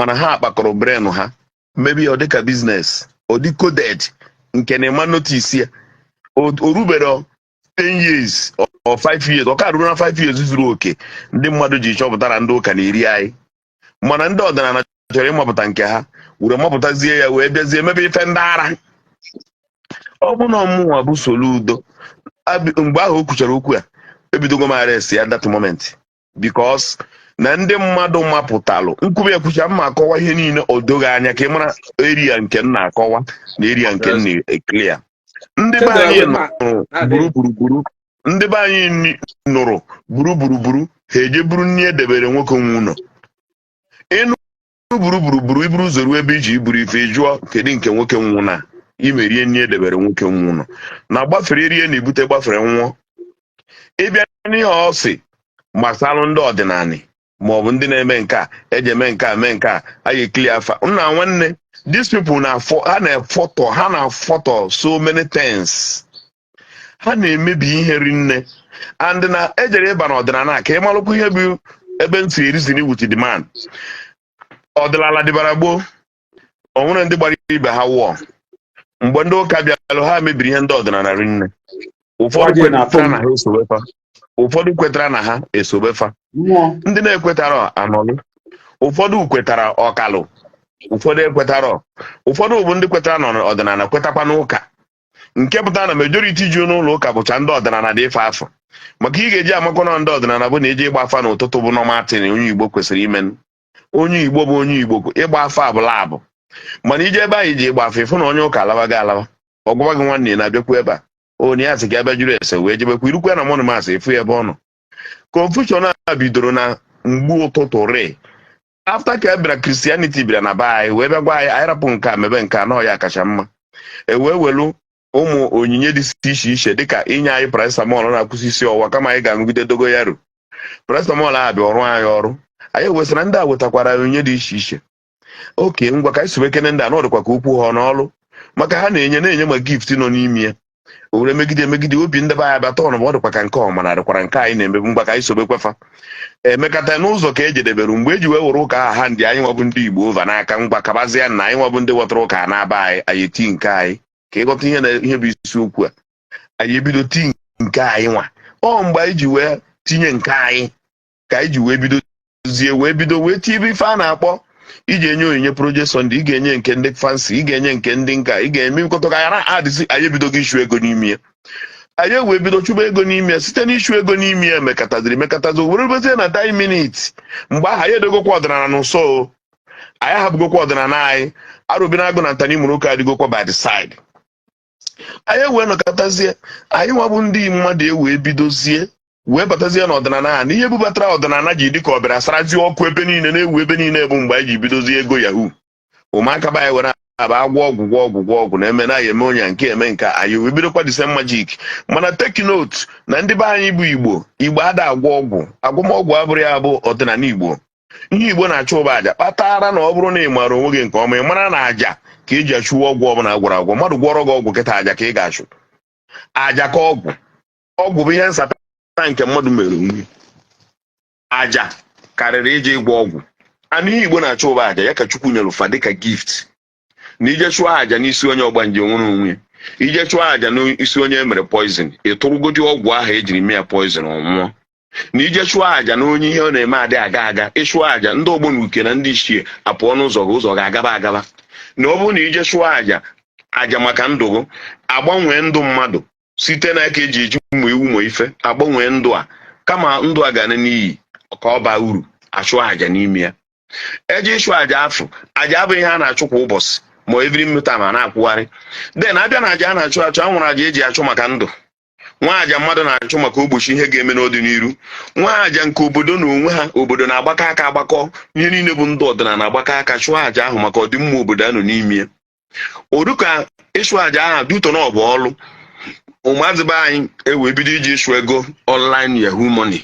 mana ha akpakọrọ brain ha maybe ọ dịka business ọ dị coded nke na ịma notice ya o rubere 10 years or 5 years ọ ka ruru na 5 years zuru oke ndị mmadụ ji chọpụtara ndị ụka na-eri anyị mana ndị ọdịnala chọrọ ịmapụta nke ha were mapụtazie ya wee bịazie mebe ife ndị ara ọ bụ na ọmụnwa bụ Soludo mgbe ahụ o kwuchara okwu a ebidogo m arrest ya that moment because na ndị mmadụ mapụtalụ nkwube ekwucha mma akọwa ihe niile o doghị anya ka ị mara area nke m na-akọwa na area nke m na-clear ndị be anyị nụrụ gburugburu ndị be anyị nụrụ gburugburu ha eje buru nne edebere nwoke nwe ụlọ ịnụ gburugburu iburu ụzọ ruo ebe iji iburu ife jụọ kedu nke nwoke nwụ na imerie nne edebere nwoke nwe ụlọ na gbafere rie na ibute gbafere nwụọ ịbịa n'ihe ọ sị gbasalụ ndị ọdịnala ma ọ bụ ndị na-eme nke a eji eme nke a mee nke a anyị ekili afa nna nwanne these people ha na-afọtọ so many things ha na-emebi ihe rinne and na ejere ịba na ọdịnala ka ị malụkwa ihe bụ ebe ntị erizini with the man ọdịnala dịbara gboo ọ nwere ndị gbara ibe ha wụọ mgbe ndị ụka bịalụ ha mebiri ihe ndị ọdịnala rinne ụfọdụ kwetara na ha esobefa ndị na-ekwetara anọlụ ụfọdụ kwetara ọkalụ ụfọdụ ekwetara ụfọdụ bụ ndị kwetara na ọdịnala kwetakwa n'ụka nke pụtara na majority ji n'ụlọ ụka bụcha ndị ọdịnala dị ife afọ maka ị ga-eji amakọ na ndị ọdịnala bụ na eji ịgba afa n'ụtụtụ bụ nọmatịn onye Igbo kwesịrị ime onye Igbo bụ onye Igbo ịgba afa abụla abụ mana ije ebe anyị ji ịgba afa ịfụ na onye ụka alabaghị alaba ọgwụgwa gị nwanne na-abịakwa ebe a onye ya sị ka ebe jụrụ ese wee jebekwa irukwa na monument efu ebe ọ nọ confusion a bidoro na mgbu ụtụtụ re after ka bịara Christianity bịara na be anyị wee bịa gwa anyị rapụ nke a mebe nke a na ọya kacha mma ewee welu ụmụ onyinye dị iche iche dịka inye anyị paracetamol na-akwụsị isi ọwụwa kama anyị ga-aṅụgide dogoyaro paracetamol a bịa ọrụ anyị ọrụ anyị wesịra ndị a wetakwara onyinye dị iche iche oke ngwa ka anyị sobe kene ndị a n'ọdịkwa ka ukwu ha n'ọlụ maka ha na-enye ma gift nọ n'ime ya owere megide obi ndị be anyị bịa tọọ na ọ dịkwa ka nke ọma na dịkwara nke anyị na-emebu mgba ka anyị sobekwefa emekata n'ụzọ ka ejedebere mgbe eji wee were ụka aha ndị anyị nwabụ ndị Igbo ova n'aka ngwa kabazịa na anyị nwabụ ndị wetara ụka na-aba anyị eti nke anyị ka ịghọta ihe bụ isiokwu a anyị ebido ti nke anyị nwa ọ mgbe anyị ji wee tinye nke anyị ka anyị ji wee bido wee tibe ife a na-akpọ iji enye onyinye Project Sunday ị ga-enye nke ndị fancy ị ga-enye nke ndị nka ị ga-eme nkọtọ ka ya na adịsị anyị ebidogo ishu ego n'ime ya anyị wee bido chụba ego n'ime ya site n'ishu ego n'ime ya mekatazi were bezie na 10 minutes mgbe ahụ anyị edogokwa ọdịnala n'ụsọ anyị hapụgokwa ọdịnala anyị arụbina agụ na ntani mụrụ ụka adịgokwa by the side anyị wee nọkọtazie anyị nwabụ ndị mmadụ ewee bidozie wee batazie na ọdịnala ha na ihe bubatara ọdịnala ji dịka ọ bịara sarazie ọkụ ebe niile na-ewu ebe niile bụ mgbe anyị ji bidozie ego yahoo ụmụaka be anyị were aba agwọ ọgwụ na-eme na eme onye nke eme nke anyị wee bidokwa dise majik mana take note na ndị be anyị bụ Igbo ada agwọ ọgwụ agwụmọgwụ abụrụ ya bụ ọdịnala Igbo ihe Igbo na-achụ ụba aja kpatara na ọ bụrụ na ị maara onwe gị nke ọma ị mara na aja ka eji achụwa ọgwụ ọbụla gwara agwọ mmadụ gwọrọ gị ọgwụ kịta aja ka ị ga-achụ aja ka ọgwụ bụ ihe nsata nke mmadụ mere onwe aja karịrị iji ịgwọ ọgwụ anụ ihe Igbo na-achụ ụba aja ya ka Chukwu nyere ụfa dịka gift na ije chụọ aja n'isi onye ọgbanje nwere onwe ije chụọ aja n'isi onye emere poison ịtụrụgodi ọgwụ ahụ ejiri mee ya poison ọnwụọ na ije chụọ aja na onye ihe ọ na-eme adị aga ịchụọ aja ndị ọgbọ na uke na ndị ichie apụọ n'ụzọ gị ụzọ ga-agaba na ọ bụrụ na ije chụọ aja maka ndụ gị agbanwee ndụ mmadụ site n'aka eji ụmụ iwu ma ife agbanwee ndụ a kama ndụ a ga n'iyi ka ọ baa uru achụ aja n'ime ya eji ịchụ aja afọ aja abụghị ihe a na-achụ kwa ụbọchị ma every minute ma na-akwụgharị den abịa na aja a na-achụ anwụrụ aja eji achụ maka ndụ nwa aja mmadụ na-achụ maka ogbochi ihe ga-eme n'ọdịnihu nwa aja nke obodo na onwe ha obodo na-agbakọ aka agbakọ ihe niile bụ ndị ọdịnala na-agbakọ aka chụọ aja ahụ maka ọdịmma obodo anọ n'ime ya oru ka ịchụ aja ahụ dị ụtọ na ọ bụ ọlụ ụmụazị be anyị ewee bido iji ịchụ ego online yahoo money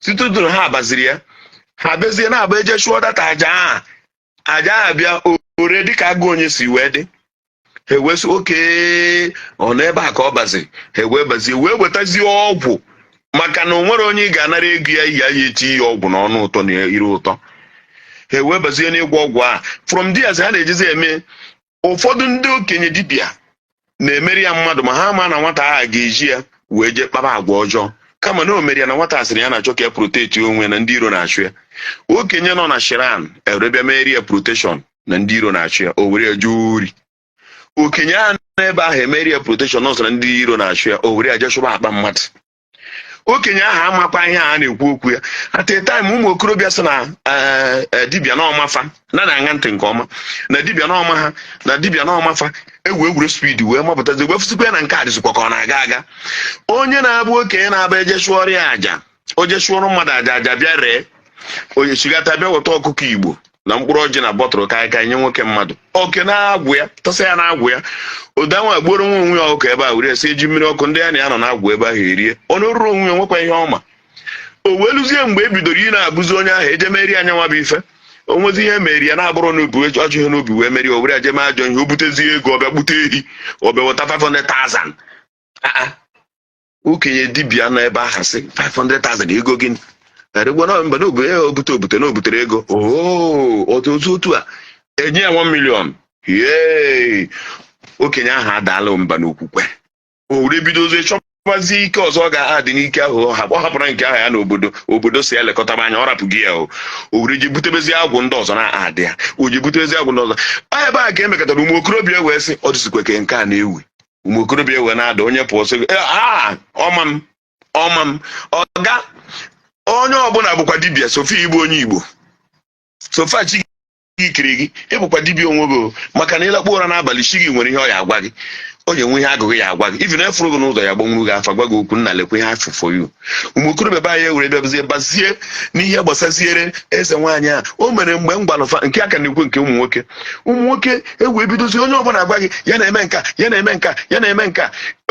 site ụdụrụ ha abaziri ya ha bezie na-agba eje chụọ data aja ahụ bịa ore dịka agụ onye si wee dị ha ewesị oke ọ n'ebe a ka ọ baziri ha ewee bazie wee wetazie ọgwụ maka na o nwere onye ị ga-anara ego ya iyi ya eti ihe ọgwụ n'ọnụ ụtọ na ire ụtọ ha wee bazie n'ịgwọ ọgwụ a from there ha na-ejizi eme ụfọdụ ndị okenye dibịa na-emeri ya mmadụ ma ha ama na nwata ahụ ga-eji ya wee jee kpaba agwa ọjọọ kama na o meri ya na nwata asịrị ya na-achọ ka ya proteti onwe na ndị iro na-achụ ya. Okenye nọ na Shiran erebịa meri ya protection na ndị iro na-achụ ya o were ya jee ori. Okenye ahụ n'ebe ahụ emeri ya protection nọsọ na ndị iro na-achụ ya o were ya jee chụba akpa mmadụ. Okenye ahụ amakwa ihe a na-ekwu okwu ya. At a time ụmụ okorobịa sị na dibịa na ọmafa na na-aṅa ntị nke ọma na dibịa na ọma ha na dibịa na ọmafa egwuregwu speed wee mapụtazi wee fụsịkwa ya na nke a dịzikwa ka ọ na-aga aga. Onye na-abụ okenye na-aba eje chụọrọ ya aja o je chụọrọ mmadụ aja bịa ree onye chigata bịa weta ọkụkọ Igbo na mkpụrụ ọjị na bọtụrụ ka nye nwoke mmadụ oke na-agwụ ya tọsa ya na-agwụ ya ụdanwa gboro nwa onwe ya ọkụ ebe a were esi eji mmiri ọkụ ndị ya na ya nọ na-agwụ ebe ahụ erie ọnụ ruru onwe ya nwekwa ihe ọma. O wee lụzie mgbe e bidoro ị na-abụzi onye ahụ eje meri anya nwa bụ ife o nwezi ihe meri ya na-abụrụ n'ubi ọjọ ihe n'ubi wee meri o were aje mee ajọ ihe o butezie ego ọbịa gbute ehi ọbịa weta 500,000. Okenye dibịa nọ ebe ahụ sị 500,000 ego gịnị mba obute na obutere ego otu a enye ya 1 million. Okenye ahụ adaala mba n'okwukwe o were bidozie chọbazi ike ọzọ ga-adị n'ike ahụ ọ hapụrụ nke ahụ ya na obodo si elekọtaba anya ọ rapụghị ya o were ji butebezi agwụ ndị ọzọ na-adị ya o ji butebezi agwụ ndị ọzọ ebe a ka emekọtara ụmụ okorobịa wee sị ọ dịzikwa ka nke a na-ewu ụmụ okorobịa wee na-ada onye pụọ sị ọma m ọga onye ọbụla bụkwa dibịa Sofia Igbo onye Igbo Sofia chi gị kiri gị ịbụkwa dibịa onwe gị maka na ịlakpu ụra n'abalị chi gị nwere ihe ọ ya agwa gị o ga-enwe ihe agụgụ ya agwa gị ivi na efuru gị n'ụzọ ya gbanwuru gị afa gwa gị okwu nna lekwa ihe afọ for you. Ụmụ okorobịa be anyị were bịazie bazie n'ihe gbasasiere eze nwaanyị a o mere mgbe m gbalụfa nke aka na-ekwu nke ụmụ nwoke ewu ebidozi onye ọbụla agwa gị ya na-eme nka ya na-eme nka ya na-eme nka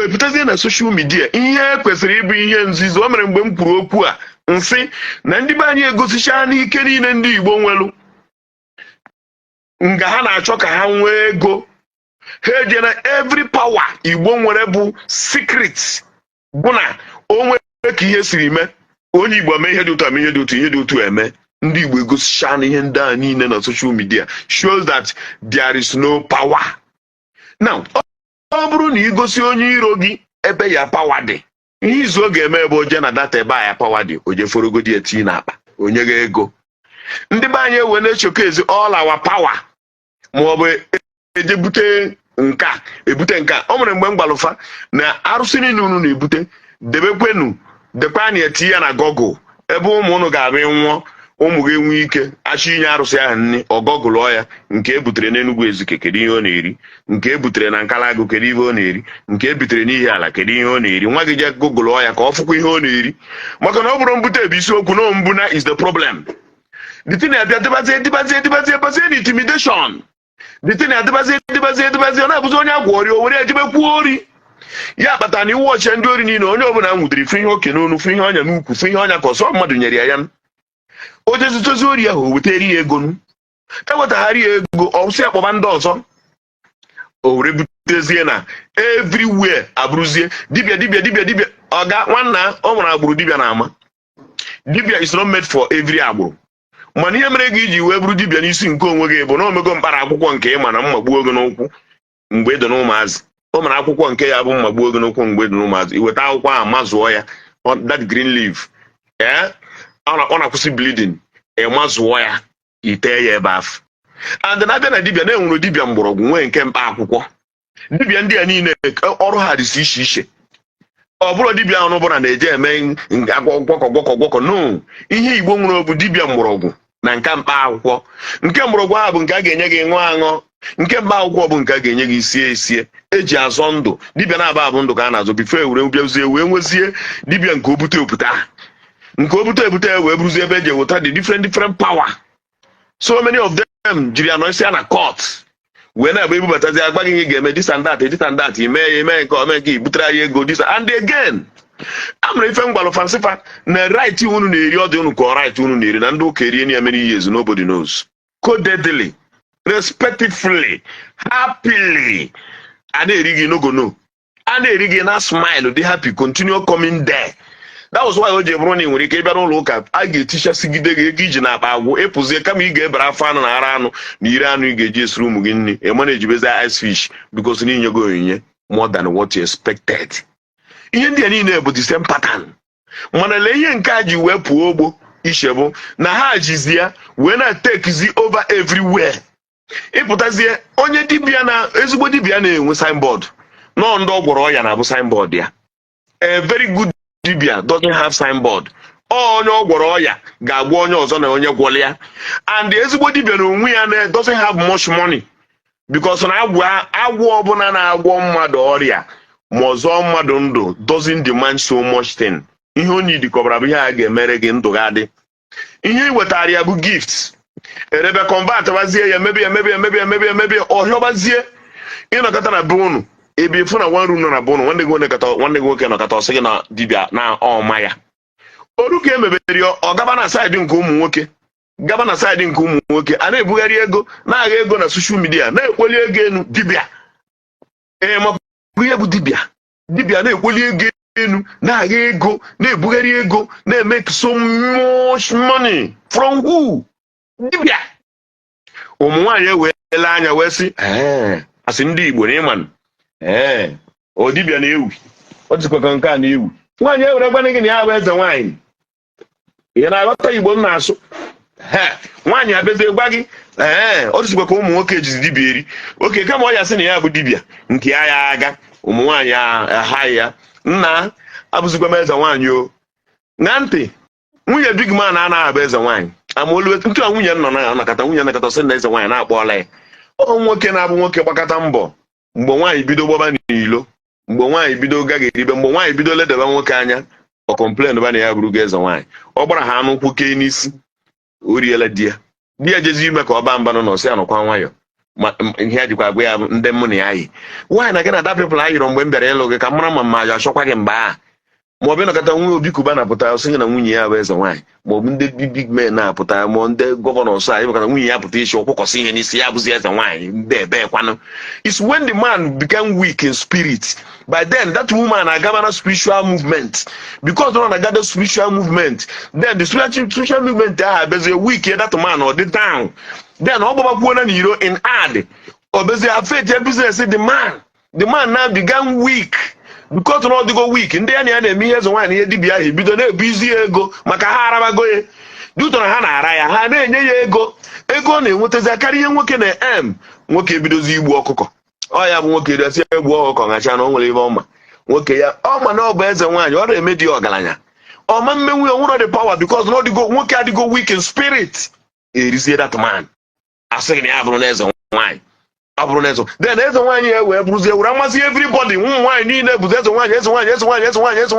epụtazie na soshal midia ihe kwesịrị ịbụ ihe nzuzo. O mere mgbe m kwuru okwu a nsị na ndị be anyị egosichaa n'ike niile ndị Igbo nwelu nga ha na-achọ ka ha nwee ego ha eje na every power Igbo nwere bụ secret bụ na o nwere ka ihe siri mee onye Igbo mee ihe dị otu ihe dị otu eme. Ndị Igbo egosichaa na ihe ndị a niile na social media shows that there is no power. Now ọ bụrụ na igosi onye iro gị ebe ya power dị ihe izu oge eme ebe oje na data ebe a ya power dị oje forogodi eti na akpa onye ga ego. Ndị be anyị ewe na-echekwa ezi all our power ma ọ bụ eje bute nka ebute nka. O nwere mgbe m gbalụfa na arụsị niile unu na-ebute dekwa na eti ya na Google ebe ụmụ unu ga-abịa nwụọ ụmụ gị enwe ike achị inye arụsị ahụ nne ọgọgụlọ ya nke ebutere n'Enugu Ezike kedu ihe ọ na-eri nke ebutere na Nkalagụ kedu ihe ọ na-eri nke ebutere n'ihi ala kedu ihe ọ na-eri nwa gị je gụgụlọ ya ka ọ fụkwa ihe ọ na-eri maka na ọ bụrụ mbute ebe isiokwu na mbuna is the problem. The thing abịa debazie na intimidation the thing adịbazie ọ na-abụzi onye agwọ ori o were ejibekwuo ori ya kpatara na iwu ọchịa ndị ori niile onye ọbụla nwudiri fụ ihe oke n'onu fụ ihe ọnya n'ukwu fụ ihe ọnya ka ọsọ mmadụ nyere ya o jezitozi ori ahụ o wetara ya ego ewetagharị ya ego ọsị akpọba ndị ọzọ o were butezie na everywhere abụrụzie dibịa ọga nwanna ọ nwere agbụrụ dibịa na ama dibịa is not made for every agbụrụ mana ihe mere gị iji wee bụrụ dibịa n'isi nke onwe gị bụ na omego mkpara akwụkwọ nke ịma na mmagbu oge n'ụkwụ mgbe dị n'ụmụazị o mere akwụkwọ nke ya bụ mmagbu oge n'ụkwụ mgbe dị n'ụmụazị iweta akwụkwọ ahụ mazụọ ya that green leaf ọ na-akwụsị bleeding mazụọ ya itee ya ebe afọ and na-abịa na dibịa na-enwere dibịa mgbọrọgwụ nwee nke mkpa akwụkwọ. Dibịa ndị a niile ọrụ ha dịsi iche iche ọ bụrụ dibịa ọnụ bụla na-eje eme gwọkọ no ihe Igbo nwere obu dibịa mgbọrọgwụ na nke mkpa akwụkwọ. Nke mgbọrọgwụ ahụ bụ nke a ga-enye gị ṅụọ aṅụ nke mkpa akwụkwọ bụ nke a ga-enye gị sie eji azọ ndụ. Dibịa na-aba abụ ndụ ka a na-azụ bifo ewure bịazie wee nwezie dibịa nke obute ebute wee bụrụzie ebe eji eweta the different power. So many of them jiri anọ isi ya na court wee na-agba ebubatazi agba gị ga-eme this and that ime nke ome nke ibutere anyị ego this and again. Amụrụ ife mgbalụfa nsịfa na right unu na-eri ọdị unu ka right unu na-eri na ndị ụka erie na many years nobody knows. Codedly, respectfully, happily a na-eri gị nogono a na-eri gị na smile dị happy continue coming there that was why o ji bụrụ na ị nwere ike ịbịa n'ụlọ ụka a ga-etichasigide gị ego iji na-akpa agwụ ịpụzie kama ị ga-ebere afọ anụ na ara anụ na ire anụ ị ga-eji esiri ụmụ gị nri ema na-ejibezi ice fish because na inyego onyinye more than what you expected. Ihe ndị a niile bụ the same pattern. Mana lee ihe nke a ji wee pụọ ogbo iche bụ na ha jizi ya wee na-tekizi over everywhere. Ịpụtazie onye dibịa na ezigbo dibịa na-enwe signboard nọ ndị ọgwọrọ ọya na-abụ signboard ya. A very good dibia doesn't have signboard. Onye ọgwọrọ ọya ga-agwa onye ọzọ na onye gwọrọ ya. And ezigbo dibia na onwe ya doesn't have much money because na agwọ ọbụla na-agwọ mmadụ ọrịa ma ọzọ mmadụ ndụ doesn't demand so much thing. Ihe onye dịkọbara bụ ihe a ga-emere gị ndụ ga-adị. Ihe iwetara ya bụ gifts. Erebe convert bazie ya mebi ọhịọbazie ịnọkọta na be unu ebe ifu na one room nọ na be unu nwanne gị nwoke nọkọta ọsị gị na dibịa na ọma ya. Oru ka emebere ọ gaba na saịdị nke ụmụ nwoke a na-ebugharị ego na-agha ego na social media na-ekweli ego enu dibịa maka ihe bụ dibịa na-ekweli ego enu na-agha ego na-ebugharị ego na-eme so much money from who? Dibịa. Ụmụ nwaanyị eweela anya wee sị asị ndị Igbo na ịmanụ o dibịa na-ewu ọ dịkwa nke a na-ewu nwaanyị ewere gwana gị na ya bụ eze nwaanyị ihe na-aghọta Igbo m na-asụ nwaanyị abịazie gwa gị ọ dịzikwa ka ụmụ nwoke jizi dibịa eri oke kama ọ ya sị na ya bụ dibịa nke ya aga ụmụ nwaanyị ahaghị ya nna abụzikwa m eze nwaanyị o na ntị nwunye big man anaghị abụ eze nwaanyị amaolu ntụ a nwunye nọ na-anakọta nwunye nakọta sị na eze nwaanyị na-akpọọla ya ọ nwoke na-abụ nwoke gbakọta mbọ mgbe nwaanyị bido gbaba n'ilo mgbe nwaanyị bido gaghị eribe mgbe nwaanyị bido ledaba nwoke anya ọ kọmplen ba na ya bụrụ eze nwaanyị ọ gbara ha anụ nkwụ kee n'isi o riela di ya jezi ime ka ọ baa mba nọ n'ọsị anọkwa nwayọ ma ihe ya jikwa agwa ya ndị mụ na ya yi nwaanyị na gị na dapịpụl a yịrọ mgbe m bịara ịlụ gị ka mara ma ya achọkwa gị mgbe a ma ọ bụ ịnọkọta nwunye Obi Kuba na-apụta sị na nwunye ya bụ eze nwaanyị ma ọ bụ ndị big men na-apụta ma ndị gọvanọ ọsọ anyị maka nwunye ya pụta isi ọkwụkwọsị ihe n'isi ya bụzi eze nwaanyị ndị ebe kwanụ. It's when the man became weak in spirit. By then that woman agaba spiritual movement because no na spiritual movement then the spiritual movement bezie weak that man or the down then ọ gbabakwuo na n'iro in add ọ bezie affect business the man now began weak because no dị go weak ndị ya na-eme ihe eze nwaanyị ihe dibịa ahụ bido na-ebu izi ego maka ha arabago ya dịtọ na ha na-ara ya ha na-enye ya ego na-enwetazi karịa ihe nwoke na nwoke ebidozi igbu ọkụkọ ọ ya bụ nwoke resi egbu ọkụkọ ngacha na o nwere ebe ọma nwoke ya ọma na ọ bụ eze nwaanyị ọ na-eme dị ọgaranya ọma mmenwu ya nwere the power because no digo nwoke adịgo weak in spirit erizie that man asị gị na ya bụrụ na eze nwaanyị ọ bụrụ na eze then eze nwaanyị ya wee bụrụzie were amasị everybody ụmụ nwaanyị niile bụzi eze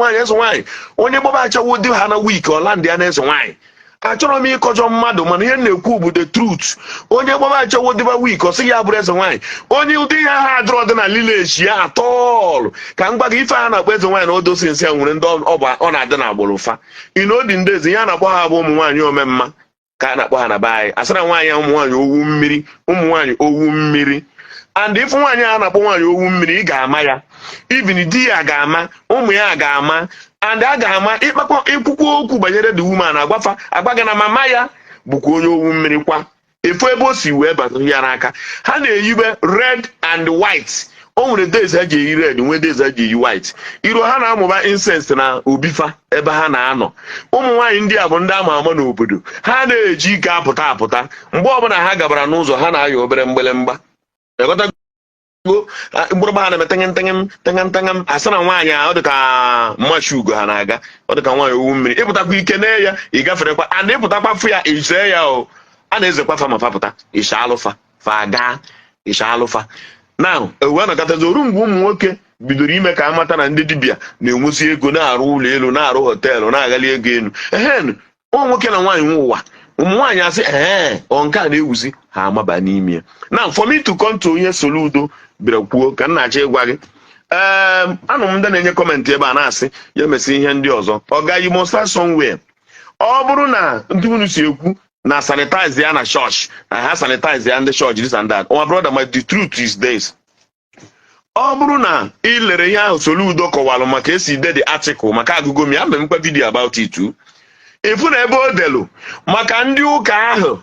nwaanyị onye gbaba achawo dị ha na weak ọlandị ya na eze nwaanyị achọrọ m ịkọjọ mmadụ mana ihe na-ekwu bụ the truth onye gbaba achawo dịba weak ọ sị ya bụrụ eze nwaanyị onye ụdị ya ha adịrọ dị na lileji ya atọọlụ ka m gwa gị ife ha na-akpọ eze nwaanyị na odosi nsị ya nwere ndị ọ na-adị na agbụrụ fa inodi ndị eze ya na-akpọ ha bụ ụmụ nwaanyị omemma ka a na-akpọ ha na be anyị asịra nwaanyị ụmụ nwaanyị owu mmiri and ifu nwaanyị a na-akpọ nwaanyị owu mmiri ị ga-ama ya even di ya ga-ama ụmụ ya ga-ama and a ga-ama ịkpụkwa okwu banyere the woman agbaga na mama ya bụkwa onye owu mmiri kwa efu ebe o si wee bata ya n'aka ha na-eyibe red and white o nwere days ha ji eyi red nwee days ha ji eyi white iro ha na-amụba incense na obifa ebe ha na-anọ ụmụ nwaanyị ndị a bụ ndị ama ama n'obodo ha na-eji ike apụta mgbe ọbụla ha gabara n'ụzọ ha na-ayọ obere mgbelemgba mgbụrụgba ha na-eme tengem asị na nwaanyị a ọ dịka mmachi ugo ha na-aga ọ dịka nwaanyị owu mmiri ịpụtakwa ike na ya ị gaferekwa and ịpụtakwa fụ ya ise ya o a na-ezekwa fa ma fapụta isha alụfa fa gaa isha alụfa na ewe na-akatazi oru mgbe ụmụ nwoke bidoro ime ka amata na ndị dibịa na-enwesi ego na-arụ ụlọ elu na-arụ họteelụ na-aghali ego elu ụmụ nwoke na nwaanyị nwe ụwa ụmụ nwaanyị asị ọ nke a na-ewuzi ha amaba n'ime ya na for me to come to ihe Soludo bịara kwuo ka m na-achọ ịgwa gị anụ m ndị na-enye kọmentị ebe a na-asị ya mesị ihe ndị ọzọ ọ gaghị monster somewhere ọ bụrụ na ndị unu si ekwu na sanitize ya na church na ha sanitize ya ndị church this and that my brother the truth is this ọ bụrụ na ị lere ihe ahụ Soludo kọwalụ maka esi ide the article maka agụgụ m ya memekwa video about it too. Ịfụ na ebe o delu maka ndị ụka ahụ